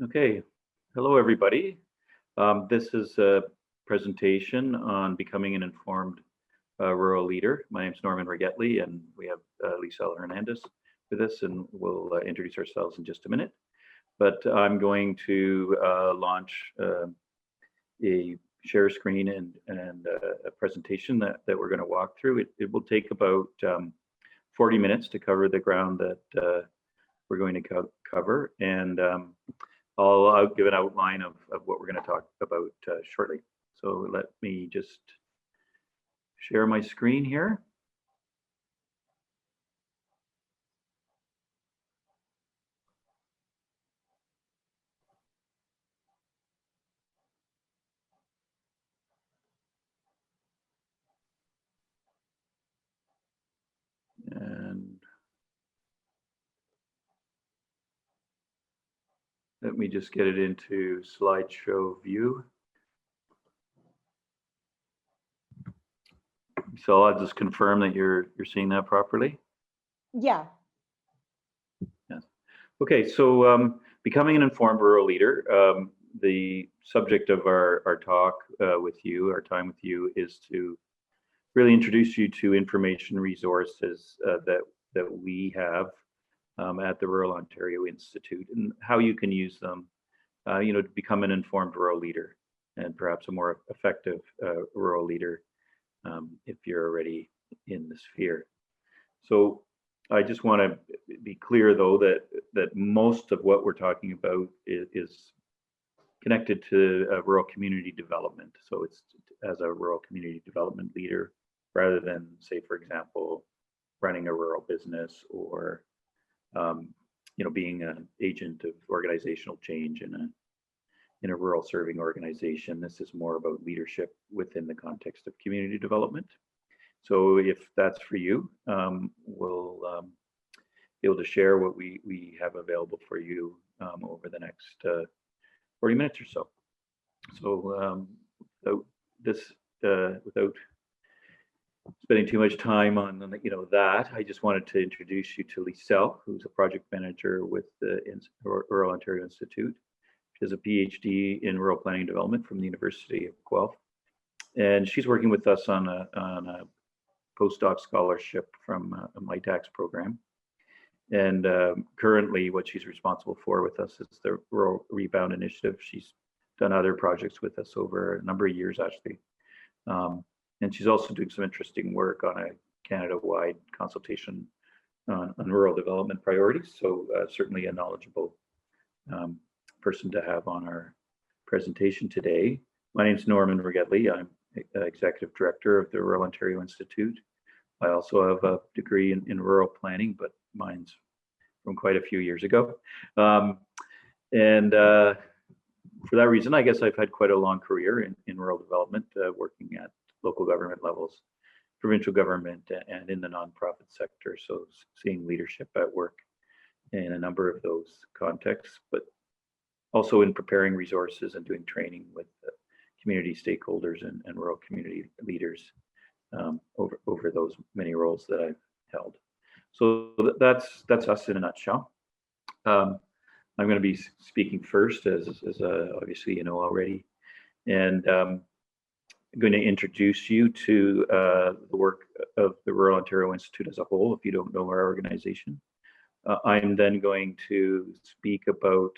Okay, hello everybody. This is a presentation on becoming an informed rural leader. My name is Norman Ragetlie, and we have Lissel Hernandez with us, and we'll introduce ourselves in just a minute. But I'm going to launch a share screen and a presentation that we're going to walk through. It will take about 40 minutes to cover the ground that we're going to cover, and I'll give an outline of what we're going to talk about shortly. So let me just share my screen here. And let me just get it into slideshow view. So I'll just confirm that you're seeing that properly. Yeah. Yes. Okay, so becoming an informed rural leader. The subject of our talk with you, our time with you, is to really introduce you to information resources that we have at the Rural Ontario Institute, and how you can use them, to become an informed rural leader, and perhaps a more effective rural leader if you're already in the sphere. So I just want to be clear, though, that most of what we're talking about is connected to rural community development. So it's as a rural community development leader, rather than, say, for example, running a rural business or being an agent of organizational change in a rural serving organization. This is more about leadership within the context of community development. So if that's for you, we'll be able to share what we have available for you over the next 40 minutes or so. So without spending too much time on that, I just wanted to introduce you to Lissel, who's a project manager with the Rural Ontario Institute. She has a PhD in rural planning and development from the University of Guelph, and she's working with us on a postdoc scholarship from a MITAX program. And currently, what she's responsible for with us is the Rural Rebound Initiative. She's done other projects with us over a number of years, actually. And she's also doing some interesting work on a Canada-wide consultation on rural development priorities. So certainly a knowledgeable person to have on our presentation today. My name is Norman Ragetlie. I'm Executive Director of the Rural Ontario Institute. I also have a degree in rural planning, but mine's from quite a few years ago. And for that reason, I guess I've had quite a long career in rural development, working at local government levels, provincial government, and in the nonprofit sector. So seeing leadership at work in a number of those contexts, but also in preparing resources and doing training with community stakeholders and rural community leaders over those many roles that I've held. So that's us in a nutshell. I'm going to be speaking first, as obviously you know already, and I'm going to introduce you to the work of the Rural Ontario Institute as a whole, if you don't know our organization. I'm then going to speak about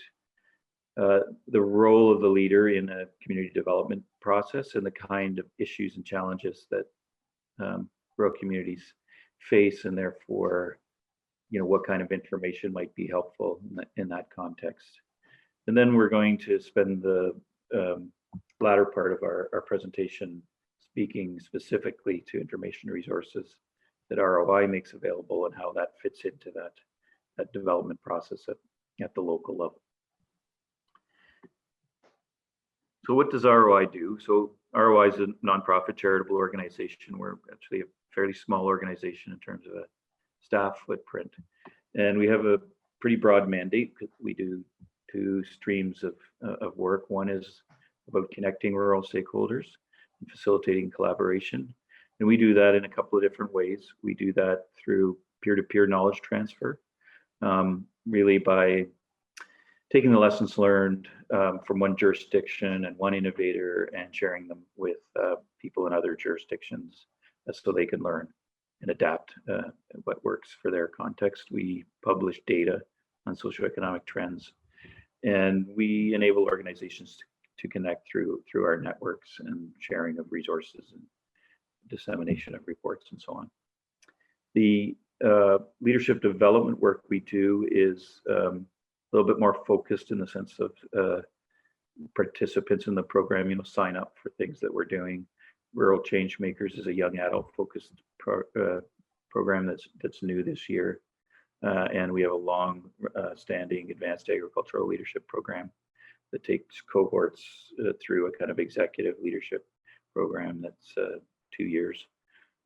the role of the leader in a community development process and the kind of issues and challenges that rural communities face, and therefore, what kind of information might be helpful in that context. And then we're going to spend the latter part of our presentation speaking specifically to information resources that ROI makes available and how that fits into that development process at the local level. So what does ROI do? So ROI is a nonprofit charitable organization. We're actually a fairly small organization in terms of a staff footprint. And we have a pretty broad mandate. We do two streams of work. One is about connecting rural stakeholders and facilitating collaboration. And we do that in a couple of different ways. We do that through peer-to-peer knowledge transfer, really by taking the lessons learned from one jurisdiction and one innovator and sharing them with people in other jurisdictions so they can learn and adapt what works for their context. We publish data on socioeconomic trends, and we enable organizations to connect through our networks and sharing of resources and dissemination of reports and so on. The leadership development work we do is a little bit more focused in the sense of participants in the program, sign up for things that we're doing. Rural Change Makers is a young adult focused program that's new this year. And we have a long standing advanced agricultural leadership program that takes cohorts through a kind of executive leadership program that's 2 years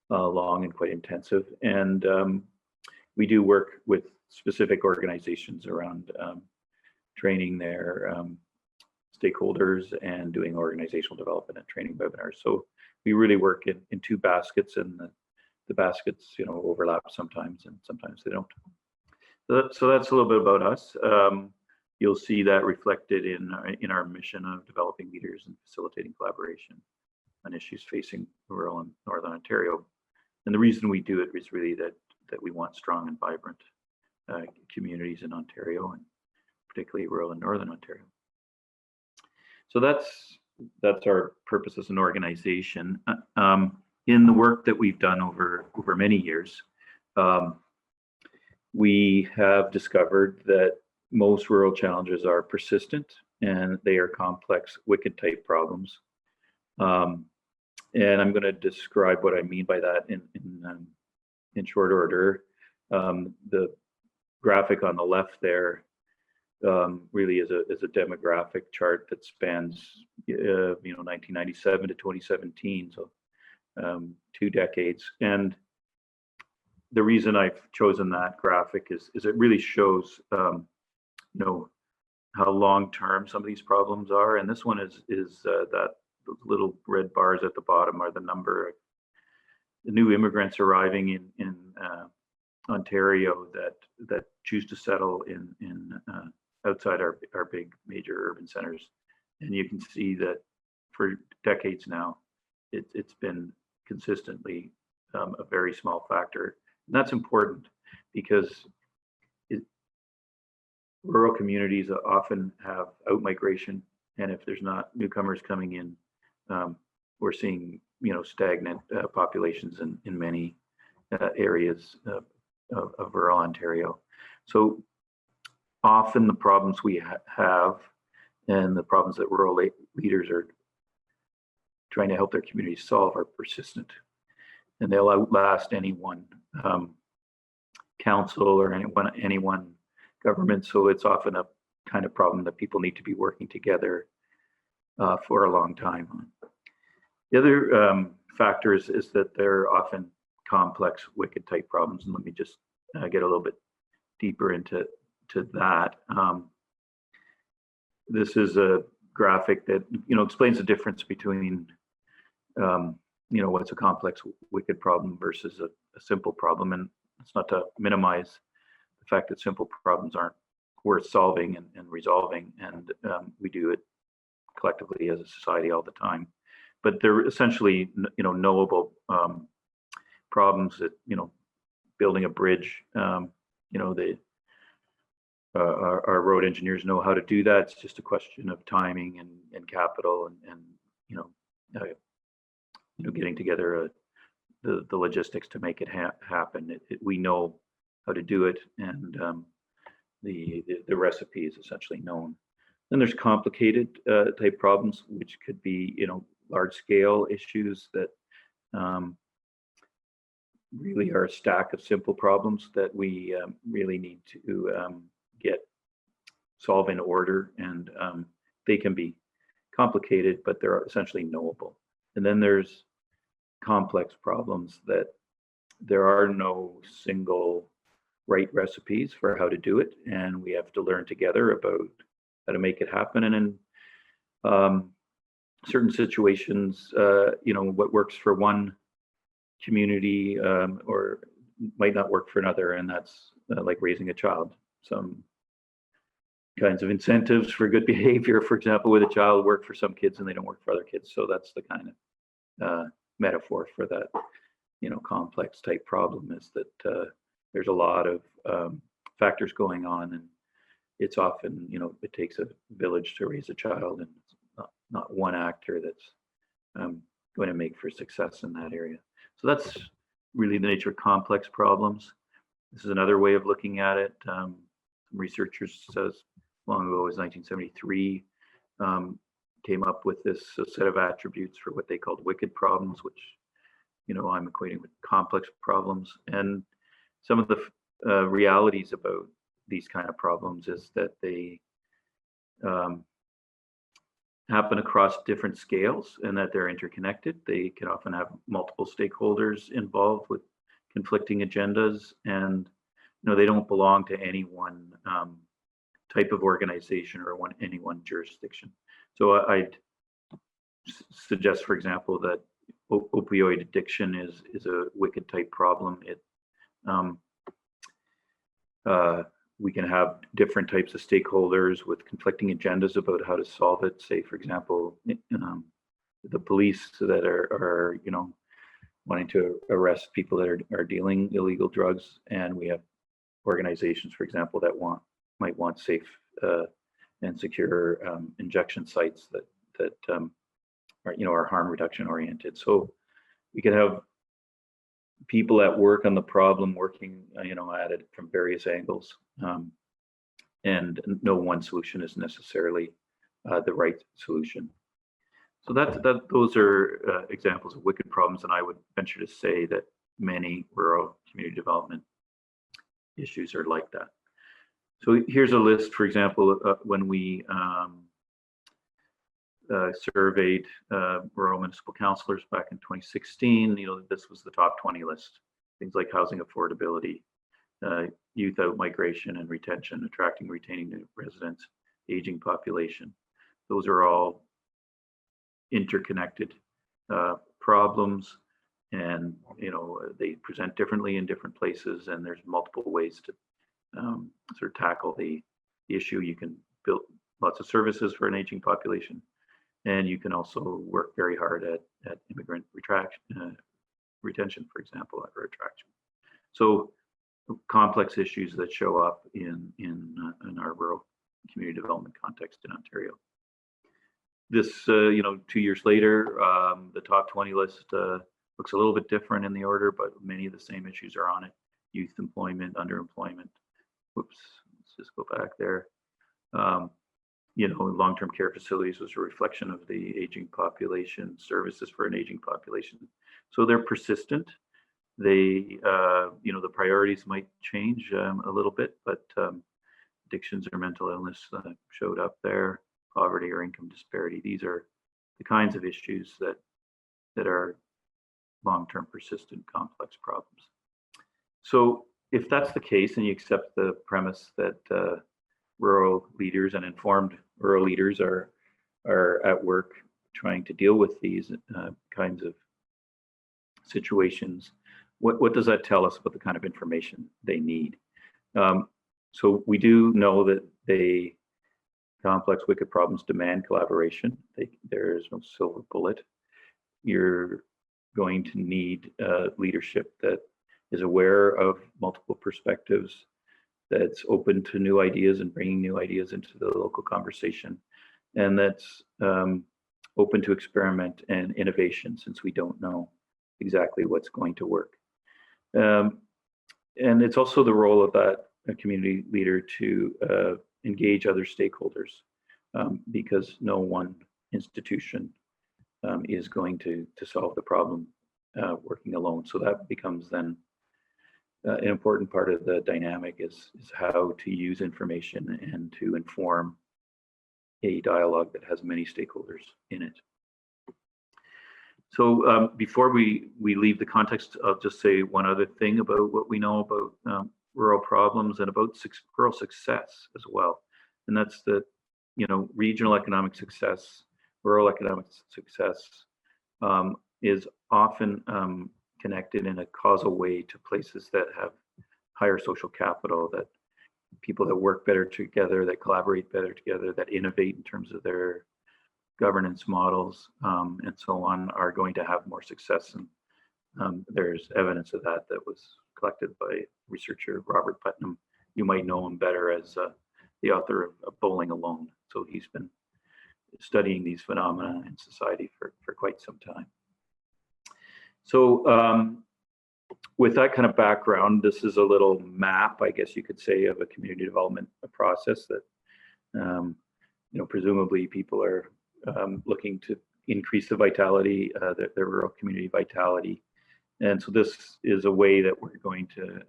long and quite intensive. And we do work with specific organizations around training their stakeholders and doing organizational development and training webinars. So we really work in two baskets, and the baskets overlap sometimes and sometimes they don't. So that's a little bit about us. You'll see that reflected in our mission of developing leaders and facilitating collaboration on issues facing rural and Northern Ontario. And the reason we do it is really that we want strong and vibrant communities in Ontario, and particularly rural and Northern Ontario. So that's our purpose as an organization. In the work that we've done over many years, we have discovered that most rural challenges are persistent and they are complex, wicked type problems. And I'm going to describe what I mean by that in short order. The graphic on the left there really is a demographic chart that spans 1997 to 2017, so 2 decades. And the reason I've chosen that graphic is it really shows how long term some of these problems are. And this one is that the little red bars at the bottom are the number of the new immigrants arriving in Ontario that choose to settle in outside our big major urban centers. And you can see that for decades now, it's been consistently a very small factor. And that's important because rural communities often have outmigration, and if there's not newcomers coming in, we're seeing stagnant populations in many areas of rural Ontario. So often the problems we have and the problems that rural leaders are trying to help their communities solve are persistent, and they'll outlast any one council or any one government. So it's often a kind of problem that people need to be working together for a long time on. The other factor is that they're often complex, wicked type problems. And let me just get a little bit deeper into that. This is a graphic that explains the difference between what's a complex, wicked problem versus a simple problem. And it's not to minimize the fact that simple problems aren't worth solving and resolving, and we do it collectively as a society all the time. But they're essentially, knowable problems that, building a bridge, our road engineers know how to do that. It's just a question of timing and capital and getting together the logistics to make it happen. We know how to do it, and the recipe is essentially known. Then there's complicated type problems, which could be large scale issues that really are a stack of simple problems that we really need to solve in order, and they can be complicated, but they're essentially knowable. And then there's complex problems that there are no single right recipes for how to do it, and we have to learn together about how to make it happen. And in certain situations, what works for one community or might not work for another, and that's like raising a child. Some kinds of incentives for good behavior, for example, where the child work for some kids and they don't work for other kids. So that's the kind of metaphor for that, complex type problem, is that there's a lot of factors going on, and it's often, it takes a village to raise a child, and it's not one actor that's going to make for success in that area. So that's really the nature of complex problems. This is another way of looking at it. Some researchers, as long ago as 1973, came up with this set of attributes for what they called wicked problems, which I'm equating with complex problems. And some of the realities about these kind of problems is that they happen across different scales, and that they're interconnected. They can often have multiple stakeholders involved with conflicting agendas, and they don't belong to any one type of organization or any one jurisdiction. So I'd suggest, for example, that opioid addiction is a wicked type problem. We can have different types of stakeholders with conflicting agendas about how to solve it. Say, for example, the police that are wanting to arrest people that are dealing illegal drugs, and we have organizations, for example, that might want safe and secure injection sites that are harm reduction oriented. So we could have people at work on the problem working at it from various angles, and no one solution is necessarily the right solution. So those are examples of wicked problems, and I would venture to say that many rural community development issues are like that. So here's a list, for example, when we surveyed rural municipal councillors back in 2016, this was the top 20 list. Things like housing affordability, youth out migration and retention, attracting, retaining new residents, aging population. Those are all interconnected problems, and they present differently in different places, and there's multiple ways to sort of tackle the issue. You can build lots of services for an aging population, and you can also work very hard at immigrant retention, for example, or attraction. So complex issues that show up in our rural community development context in Ontario. This, 2 years later, the top 20 list looks a little bit different in the order, but many of the same issues are on it. Youth employment, underemployment. Whoops, let's just go back there. Long-term care facilities was a reflection of the aging population, services for an aging population. So they're persistent. They, the priorities might change a little bit, but addictions or mental illness showed up there, poverty or income disparity. These are the kinds of issues that are long-term, persistent, complex problems. So if that's the case, and you accept the premise that rural leaders and informed rural leaders are at work trying to deal with these kinds of situations, what does that tell us about the kind of information they need? So we do know that complex wicked problems demand collaboration. There is no silver bullet. You're going to need leadership that is aware of multiple perspectives, that's open to new ideas and bringing new ideas into the local conversation, and that's open to experiment and innovation, since we don't know exactly what's going to work. And it's also the role of that community leader to engage other stakeholders, because no one institution is going to solve the problem working alone. So that becomes then an important part of the dynamic is how to use information and to inform a dialogue that has many stakeholders in it. So before we leave the context, I'll just say one other thing about what we know about rural problems and about rural success as well. And that's that, regional economic success, rural economic success is often connected in a causal way to places that have higher social capital, that people that work better together, that collaborate better together, that innovate in terms of their governance models, and so on, are going to have more success. And there's evidence of that that was collected by researcher Robert Putnam. You might know him better as the author of Bowling Alone. So he's been studying these phenomena in society for quite some time. So with that kind of background, this is a little map, I guess you could say, of a community development process that, presumably people are looking to increase the vitality, their rural community vitality. And so this is a way that we're going to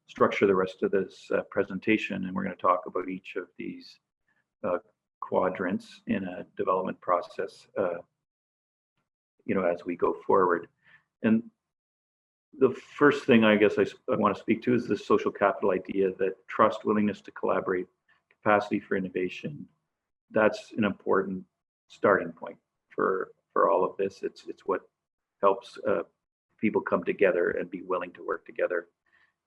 structure the rest of this presentation, and we're going to talk about each of these quadrants in a development process, as we go forward. And the first thing I guess I want to speak to is the social capital idea, that trust, willingness to collaborate, capacity for innovation. That's an important starting point for all of this. It's what helps people come together and be willing to work together.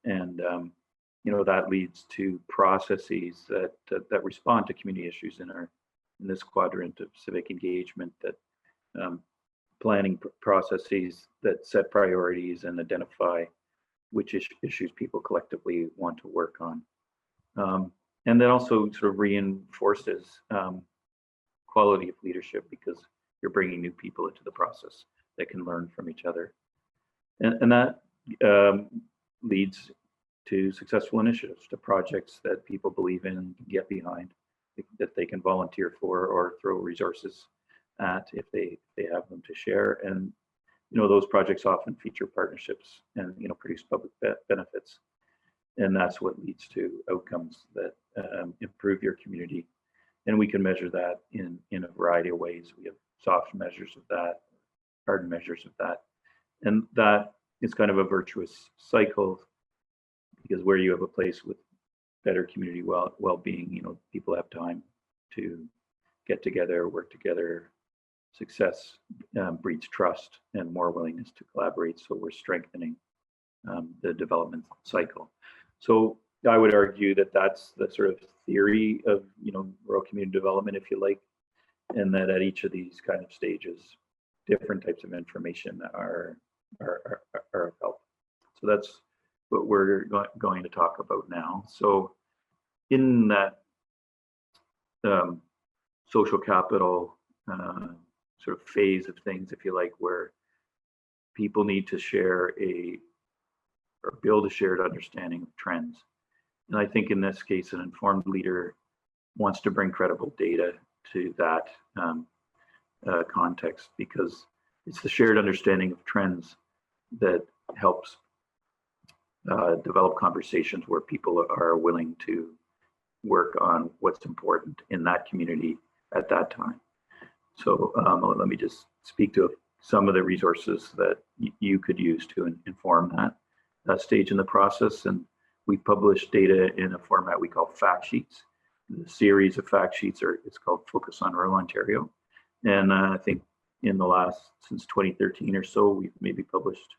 And that leads to processes that respond to community issues in this quadrant of civic engagement, that planning processes that set priorities and identify which issues people collectively want to work on. And then also sort of reinforces quality of leadership, because you're bringing new people into the process that can learn from each other. And that leads to successful initiatives, to projects that people believe in and can get behind, that they can volunteer for or throw resources at if they have them to share. And those projects often feature partnerships and produce public benefits, and that's what leads to outcomes that improve your community. And we can measure that in a variety of ways. We have soft measures of that, hard measures of that, and that is kind of a virtuous cycle, because where you have a place with better community well-being, people have time to get together, work together. Success breeds trust and more willingness to collaborate. So we're strengthening the development cycle. So I would argue that that's the sort of theory of rural community development, if you like, and that at each of these kind of stages, different types of information are of help. So that's what we're going to talk about now. So in that social capital sort of phase of things, if you like, where people need to share or build a shared understanding of trends. And I think in this case, an informed leader wants to bring credible data to that context, because it's the shared understanding of trends that helps develop conversations where people are willing to work on what's important in that community at that time. So let me just speak to some of the resources that you could use to inform that stage in the process. And we publish data in a format we call fact sheets. The series of fact sheets it's called Focus on Rural Ontario. And I think since 2013 or so, we've maybe published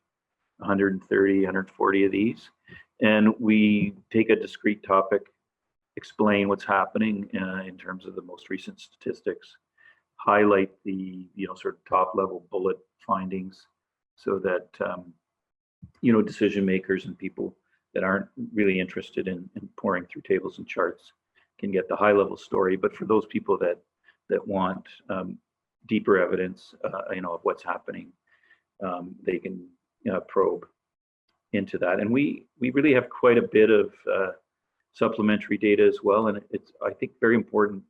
130, 140 of these. And we take a discrete topic, explain what's happening in terms of the most recent statistics, highlight the sort of top level bullet findings, so that decision makers and people that aren't really interested in pouring through tables and charts can get the high level story. But for those people that want deeper evidence of what's happening, they can probe into that. And we really have quite a bit of supplementary data as well, and it's, I think, very important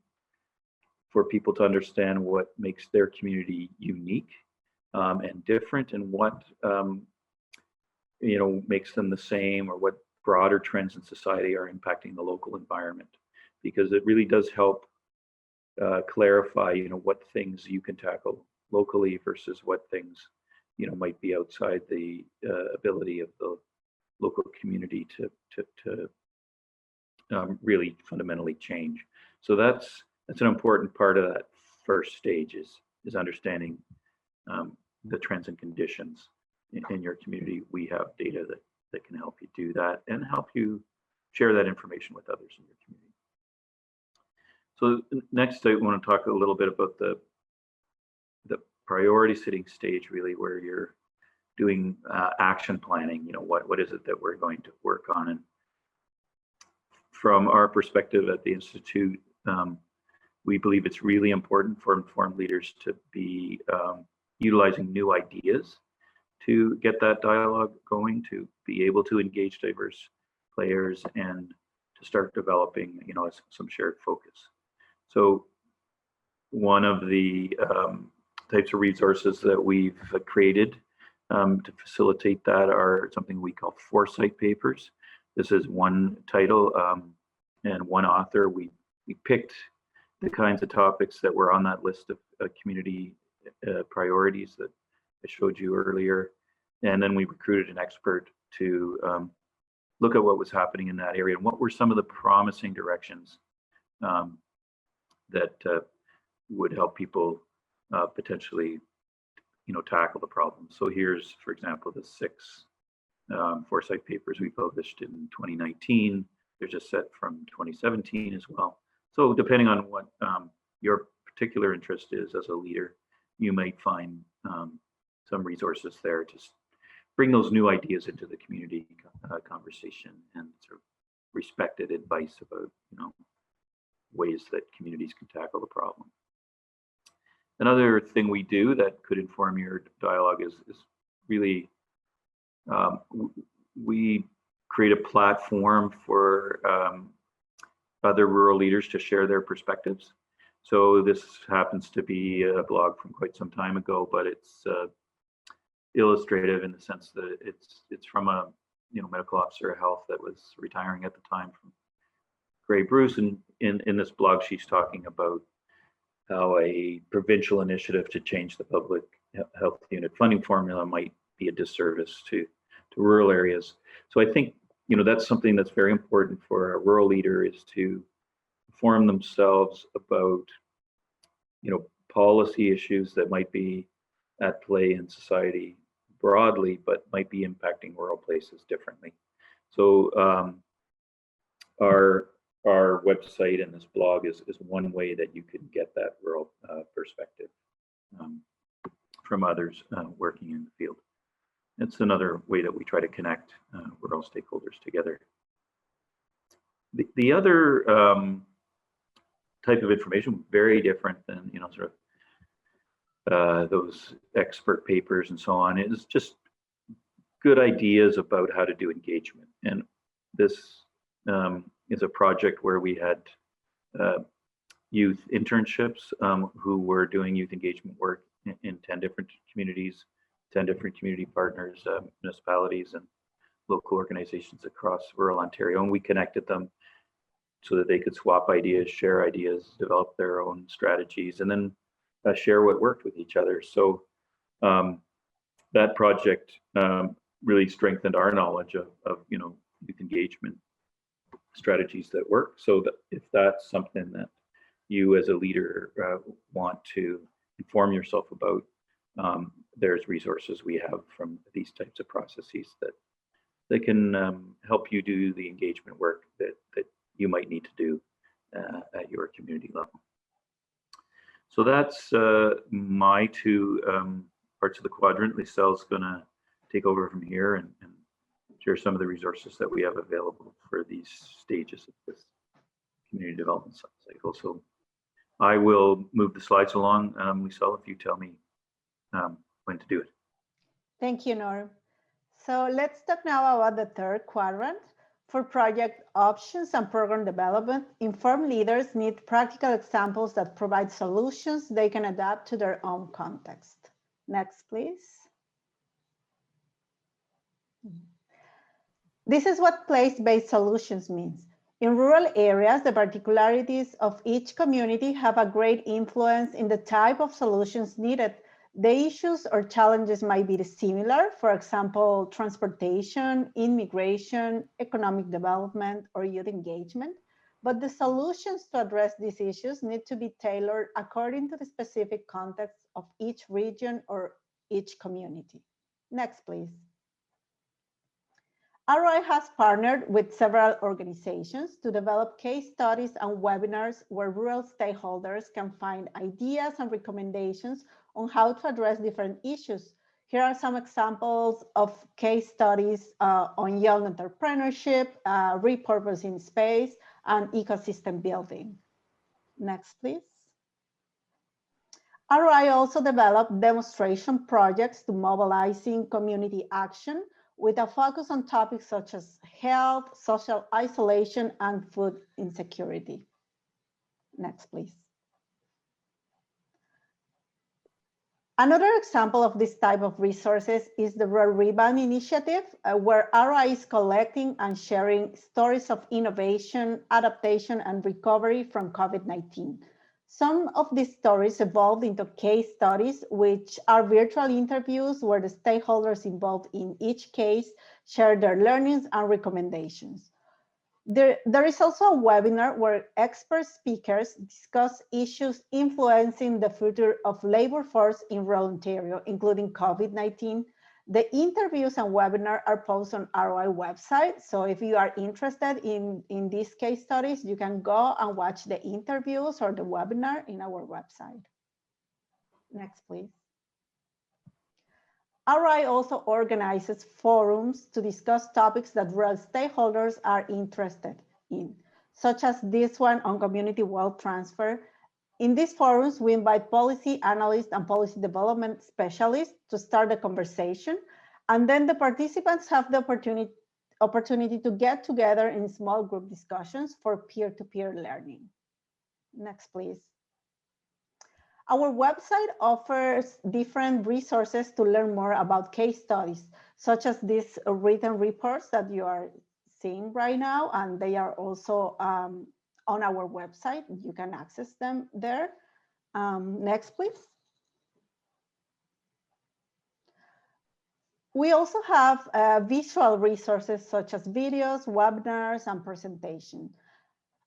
for people to understand what makes their community unique and different, and what makes them the same, or what broader trends in society are impacting the local environment, because it really does help clarify what things you can tackle locally versus what things might be outside the ability of the local community to really fundamentally change. So that's an important part of that first stage, is understanding the trends and conditions in your community. We have data that can help you do that and help you share that information with others in your community. So next, I want to talk a little bit about the priority setting stage, really, where you're doing action planning. You know, what is it that we're going to work on? And from our perspective at the Institute, we believe it's really important for informed leaders to be utilizing new ideas to get that dialogue going, to be able to engage diverse players and to start developing, you know, some shared focus. So one of the types of resources that we've created to facilitate that are something we call Foresight Papers. This is one title and one author. We picked the kinds of topics that were on that list of community priorities that I showed you earlier. And then we recruited an expert to look at what was happening in that area and what were some of the promising directions that would help people potentially, you know, tackle the problem. So here's, for example, the 6 Foresight Papers we published in 2019. There's a set from 2017 as well. So depending on what your particular interest is as a leader, you might find some resources there to bring those new ideas into the community conversation and sort of respected advice about, you know, ways that communities can tackle the problem. Another thing we do that could inform your dialogue is really we create a platform for other rural leaders to share their perspectives. So this happens to be a blog from quite some time ago, but it's illustrative in the sense that it's from a, you know, medical officer of health that was retiring at the time from Grey Bruce, and in this blog she's talking about how a provincial initiative to change the public health unit funding formula might be a disservice to rural areas. So I think, you know, that's something that's very important for a rural leader, is to inform themselves about, you know, policy issues that might be at play in society broadly, but might be impacting rural places differently. So our website and this blog is one way that you can get that rural perspective from others working in the field. It's another way that we try to connect rural stakeholders together. The other type of information, very different than, you know, sort of those expert papers and so on, is just good ideas about how to do engagement. And this is a project where we had youth internships who were doing youth engagement work in 10 different communities, 10 different community partners, municipalities and local organizations across rural Ontario. And we connected them so that they could swap ideas, share ideas, develop their own strategies, and then share what worked with each other. So that project really strengthened our knowledge of, you know, youth engagement strategies that work. So that if that's something that you as a leader want to inform yourself about, there's resources we have from these types of processes that can help you do the engagement work that you might need to do at your community level. So that's my 2 parts of the quadrant. Lissel's gonna take over from here and share some of the resources that we have available for these stages of this community development cycle. So I will move the slides along. Lissel, if you tell me when to do it. Thank you, Norm. So let's talk now about the 3rd quadrant. For project options and program development, informed leaders need practical examples that provide solutions they can adapt to their own context. Next, please. This is what place-based solutions means. In rural areas, the particularities of each community have a great influence in the type of solutions needed. The issues or challenges might be similar, for example, transportation, immigration, economic development, or youth engagement, but the solutions to address these issues need to be tailored according to the specific context of each region or each community. Next, please. ROI has partnered with several organizations to develop case studies and webinars where rural stakeholders can find ideas and recommendations on how to address different issues. Here are some examples of case studies on young entrepreneurship, repurposing space, and ecosystem building. Next, please. ROI also developed demonstration projects to mobilizing community action with a focus on topics such as health, social isolation, and food insecurity. Next, please. Another example of this type of resources is the Rural Rebound Initiative, where ROI is collecting and sharing stories of innovation, adaptation, and recovery from COVID-19. Some of these stories evolved into case studies, which are virtual interviews where the stakeholders involved in each case share their learnings and recommendations. There is also a webinar where expert speakers discuss issues influencing the future of labor force in rural Ontario, including COVID-19. The interviews and webinar are posted on ROI website. So if you are interested in these case studies, you can go and watch the interviews or the webinar in our website. Next, please. ROI also organizes forums to discuss topics that rural stakeholders are interested in, such as this one on community wealth transfer. In these forums, we invite policy analysts and policy development specialists to start the conversation, and then the participants have the opportunity to get together in small group discussions for peer-to-peer learning. Next, please. Our website offers different resources to learn more about case studies, such as these written reports that you are seeing right now, and they are also on our website. You can access them there. Next, please. We also have visual resources such as videos, webinars, and presentations.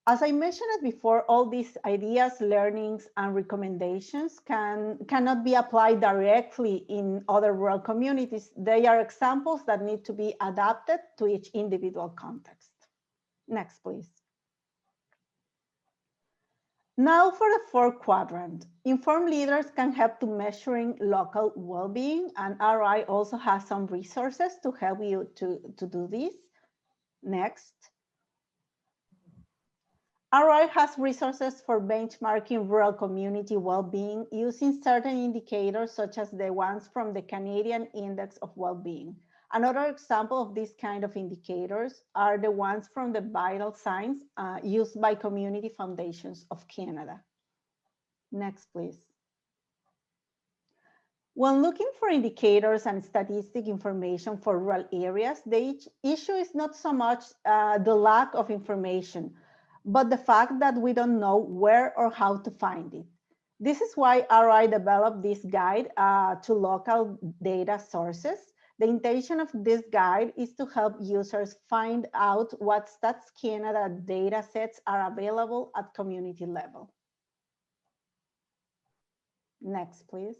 As I mentioned it before, all these ideas, learnings, and recommendations cannot be applied directly in other rural communities. They are examples that need to be adapted to each individual context. Next, please. Now for the fourth quadrant. Informed leaders can help to measuring local well-being, and ROI also has some resources to help you to do this. Next. ROI has resources for benchmarking rural community well-being using certain indicators such as the ones from the Canadian Index of Well-being. Another example of these kind of indicators are the ones from the vital signs used by community foundations of Canada. Next, please. When looking for indicators and statistic information for rural areas, the issue is not so much the lack of information, but the fact that we don't know where or how to find it. This is why ROI developed this guide to local data sources. The intention of this guide is to help users find out what Stats Canada data sets are available at community level. Next, please.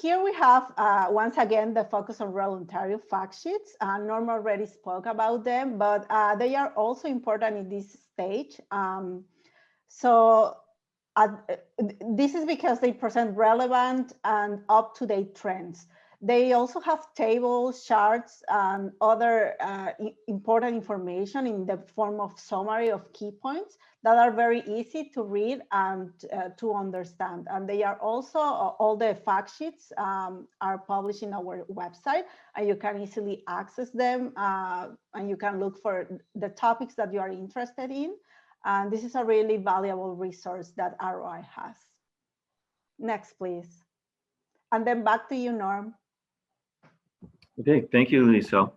Here we have, once again, the focus on rural Ontario fact sheets. Norma already spoke about them, but they are also important in this stage. This is because they present relevant and up-to-date trends. They also have tables, charts, and other important information in the form of summary of key points that are very easy to read and to understand. And they are also, all the fact sheets are published in our website, and you can easily access them, and you can look for the topics that you are interested in. And this is a really valuable resource that ROI has. Next, please. And then back to you, Norm. Okay, thank you, Lissel.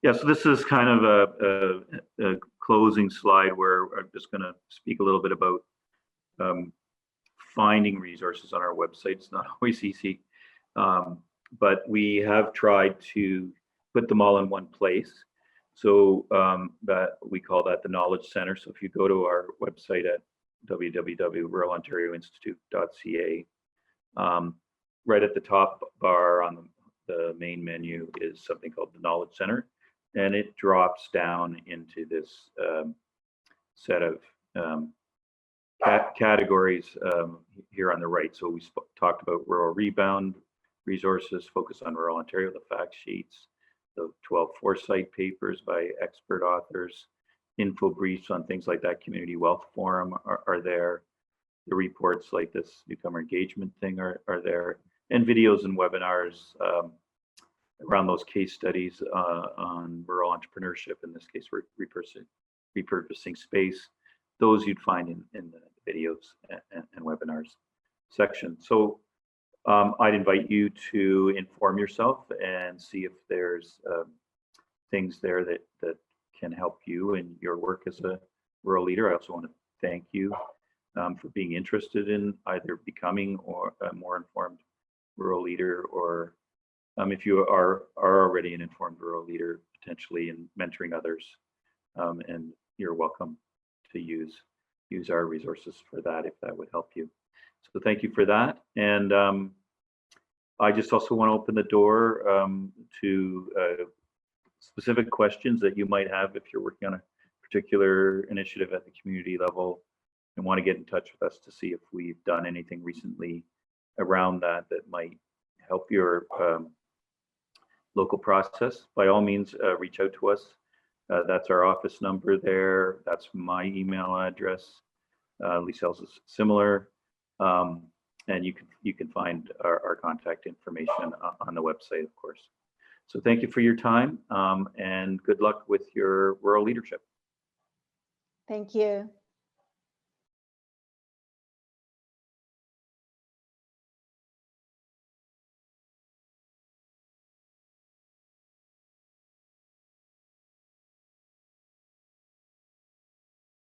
Yeah, so this is kind of a closing slide where I'm just going to speak a little bit about finding resources on our website. It's not always easy, but we have tried to put them all in one place. So that we call that the Knowledge Center. So if you go to our website at www.ruralontarioinstitute.ca, right at the top bar on the the main menu is something called the Knowledge Center, and it drops down into this set of categories here on the right. So we talked about rural rebound resources, focus on rural Ontario, the fact sheets, the 12 Foresight Papers by expert authors, info briefs on things like that, community wealth forum are there. The reports like this newcomer engagement thing are there, and videos and webinars around those case studies on rural entrepreneurship, in this case, repurposing space. Those you'd find in the videos and webinars section. So I'd invite you to inform yourself and see if there's things there that can help you in your work as a rural leader. I also want to thank you for being interested in either becoming or a more informed rural leader, or if you are already an informed rural leader, potentially in mentoring others, and you're welcome to use our resources for that if that would help you. So thank you for that. And I just also want to open the door to specific questions that you might have if you're working on a particular initiative at the community level and want to get in touch with us to see if we've done anything recently around that might help your local process. By all means, reach out to us. That's our office number there. That's my email address. Lissel's is similar. And you can find our contact information on the website, of course. So thank you for your time, and good luck with your rural leadership. Thank you.